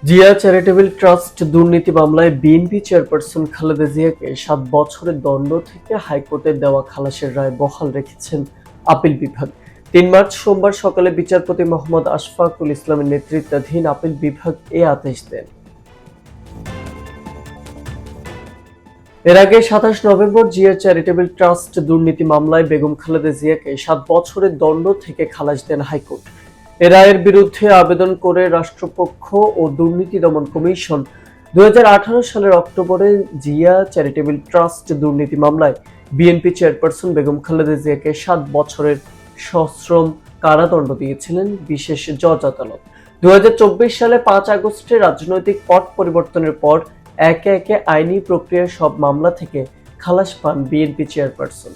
Zia charitable trust দুর্নীতি মামলায় BNP chairperson Khaleda জিয়াকে ৭ বছরের দণ্ড থেকে হাইকোর্টের দেওয়া খালাসের রায় বহাল রেখেছেন আপিল বিভাগ। ৩ মার্চ সোমবার সকালে বিচারপতি মোহাম্মদ আশফাকুল ইসলামের নেতৃত্বাধীন আপিল বিভাগ এ আদেশ দেন। এর আগে ২৭ নভেম্বর জিয়া চ্যারিটেবল ট্রাস্ট দুর্নীতি মামলায় বেগম খালেদা জিয়াকে ৭ বছরের দণ্ড থেকে খালাস দেন হাইকোর্ট। এ রায়ের বিরুদ্ধে আবেদন করে রাষ্ট্রপক্ষ ও দুর্নীতি দমন কমিশন ২০১৮ সালের অক্টোবরে জিয়া চ্যারিটেবল ট্রাস্ট দুর্নীতি মামলায় বিএনপি চেয়ারপারসন বেগম খালেদা জিয়াকে ৭ বছরের সশ্রম কারাদণ্ড দিয়েছিলেন বিশেষ জজ আদালত। ২০২৪ সালে ৫ আগস্টে রাজনৈতিক পট পরিবর্তনের পর একে একে আইনি প্রক্রিয়ায় সব মামলা থেকে খালাস পান বিএনপি চেয়ারপারসন।